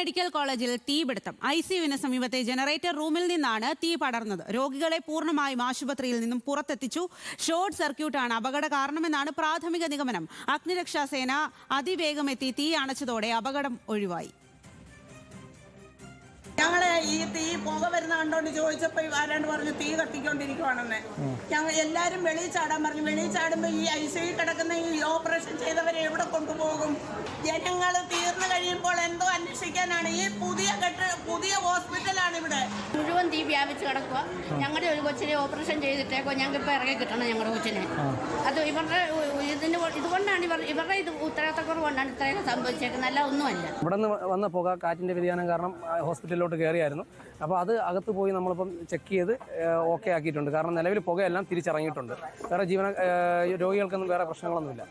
Medical കോളേജിൽ തീപിടുത്തം. ICUവിന് സമീപത്തെ ജനറേറ്റർ റൂമിൽ നിന്നാണ് തീ പടർന്നത്. രോഗികളെ പൂർണ്ണമായും ആശുപത്രിയിൽ നിന്നും പുറത്തെത്തിച്ചു. ഷോർട്ട് സർക്യൂട്ടാണ് അപകട കാരണമെന്നാണ് പ്രാഥമിക നിഗമനം. അഗ്നിരക്ഷാസേന അതിവേഗം എത്തി തീ അണച്ചതോടെ അപകടം ഒഴിവായി. ഞങ്ങളെ ഈ തീ പുക വരുന്ന കണ്ടോണ്ട് ചോദിച്ചപ്പോൾ ആരാണ്ട് പറഞ്ഞു തീ കത്തിക്കൊണ്ടിരിക്കുവാണെന്ന്. ഞങ്ങൾ എല്ലാവരും വെളിയിൽ ചാടാൻ പറഞ്ഞു. വെളിയിൽ ചാടുമ്പോൾ ഈ ICU കിടക്കുന്ന ഈ ഓപ്പറേഷൻ ചെയ്തവരെ എവിടെ കൊണ്ടുപോകും? ജനങ്ങൾ തീർന്നു കഴിയുമ്പോൾ എന്തോ അന്വേഷിക്കാനാണ്? ഈ പുതിയ ഹോസ്പിറ്റലാണ് ഇവിടെ. മുഴുവൻ തീ വ്യാപിച്ച് കിടക്കുക. ഞങ്ങളുടെ ഒരു കൊച്ചിനെ ഓപ്പറേഷൻ ചെയ്തിട്ടേക്കോ ഞങ്ങൾക്ക് ഇപ്പോൾ ഇറങ്ങി കിട്ടണം ഞങ്ങളുടെ കൊച്ചിനെ. അത് ഇതുകൊണ്ടാണ് ഇവരുടെ ഉത്തരവാദിത്തക്കുറവ് കൊണ്ടാണ് ഇത്രയൊക്കെ സംഭവിച്ചേക്കുന്നത്, അല്ല ഒന്നുമല്ല. ഇവിടെ നിന്ന് വന്ന പുക കാറ്റിൻ്റെ വ്യതിയാനം കാരണം ഹോസ്പിറ്റലിലോട്ട് കയറിയായിരുന്നു. അപ്പോൾ അത് അകത്ത് പോയി നമ്മളിപ്പം ചെക്ക് ചെയ്ത് ഓക്കെ ആക്കിയിട്ടുണ്ട്. കാരണം നിലവിൽ പുകയെല്ലാം തിരിച്ചിറങ്ങിയിട്ടുണ്ട്. വേറെ രോഗികൾക്കൊന്നും വേറെ പ്രശ്നങ്ങളൊന്നുമില്ല.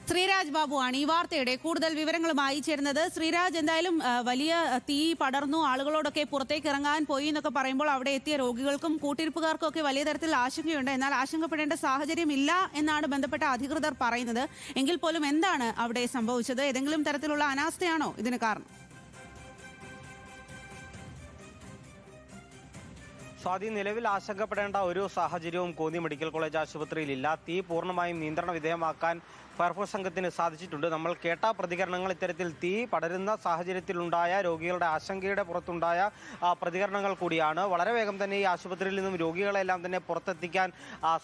ശ്രീരാജ് ബാബുവാണ് ഈ വാർത്തയുടെ കൂടുതൽ വിവരങ്ങളുമായി ചേരുന്നത്. ശ്രീരാജ്, എന്തായാലും വലിയ തീ പടർന്നു, ആളുകളോടൊക്കെ പുറത്തേക്ക് ഇറങ്ങാൻ പോയി എന്നൊക്കെ പറയുമ്പോൾ അവിടെ എത്തിയ രോഗികൾക്കും കൂട്ടിരിപ്പുകാർക്കും ഒക്കെ വലിയ തരത്തിൽ ആശങ്കയുണ്ട്. എന്നാൽ ആശങ്കപ്പെടേണ്ട സാഹചര്യമില്ല എന്നാണ് ബന്ധപ്പെട്ട അധികൃതർ പറയുന്നത്. എങ്കിൽ പോലും എന്താണ് അവിടെ സംഭവിച്ചത്? ഏതെങ്കിലും തരത്തിലുള്ള അനാസ്ഥയാണോ ഇതിന് കാരണം? സ്വാതി, നിലവിൽ ആശങ്കപ്പെടേണ്ട ഒരു സാഹചര്യവും കോന്നി മെഡിക്കൽ കോളേജ് ആശുപത്രിയിലില്ല. തീ പൂർണ്ണമായും നിയന്ത്രണ വിധേയമാക്കാൻ ഫയർഫോഴ്സ് സംഘത്തിന് സാധിച്ചിട്ടുണ്ട്. നമ്മൾ കേട്ട പ്രതികരണങ്ങൾ ഇത്തരത്തിൽ തീ പടരുന്ന സാഹചര്യത്തിലുണ്ടായ രോഗികളുടെ ആശങ്കയുടെ പുറത്തുണ്ടായ പ്രതികരണങ്ങൾ കൂടിയാണ്. വളരെ വേഗം തന്നെ ഈ ആശുപത്രിയിൽ നിന്നും രോഗികളെല്ലാം തന്നെ പുറത്തെത്തിക്കാൻ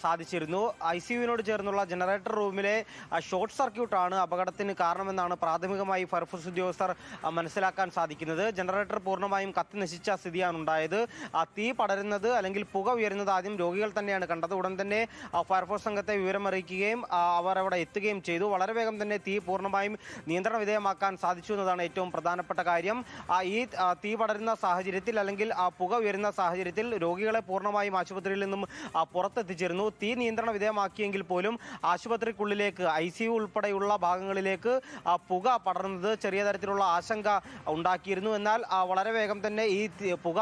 സാധിച്ചിരുന്നു. ICUവിനോട് ചേർന്നുള്ള ജനറേറ്റർ റൂമിലെ ഷോർട്ട് സർക്യൂട്ടാണ് അപകടത്തിന് കാരണമെന്നാണ് പ്രാഥമികമായി ഫയർഫോഴ്സ് ഉദ്യോഗസ്ഥർ മനസ്സിലാക്കാൻ സാധിക്കുന്നത്. ജനറേറ്റർ പൂർണ്ണമായും കത്തി നശിച്ച സ്ഥിതിയാണ് ഉണ്ടായത്. തീ പടരുന്നത് അല്ലെങ്കിൽ പുക ഉയരുന്നത് ആദ്യം രോഗികൾ തന്നെയാണ് കണ്ടത്. ഉടൻ തന്നെ ഫയർഫോഴ്സ് സംഘത്തെ വിവരമറിയിക്കുകയും അവർ അവിടെ എത്തുകയും ചെയ്തു. വളരെ വേഗം തന്നെ തീ പൂർണ്ണമായും നിയന്ത്രണ വിധേയമാക്കാൻ സാധിച്ചു എന്നതാണ് ഏറ്റവും പ്രധാനപ്പെട്ട കാര്യം. ഈ തീ പടരുന്ന സാഹചര്യത്തിൽ അല്ലെങ്കിൽ പുക ഉയരുന്ന സാഹചര്യത്തിൽ രോഗികളെ പൂർണ്ണമായും ആശുപത്രിയിൽ നിന്നും പുറത്തെത്തിച്ചിരുന്നു. തീ നിയന്ത്രണ വിധേയമാക്കിയെങ്കിൽ പോലും ആശുപത്രിക്കുള്ളിലേക്ക് ICU ഉൾപ്പെടെയുള്ള ഭാഗങ്ങളിലേക്ക് പുക പടർന്നത് ചെറിയ തരത്തിലുള്ള ആശങ്ക ഉണ്ടാക്കിയിരുന്നു. എന്നാൽ വളരെ വേഗം തന്നെ ഈ പുക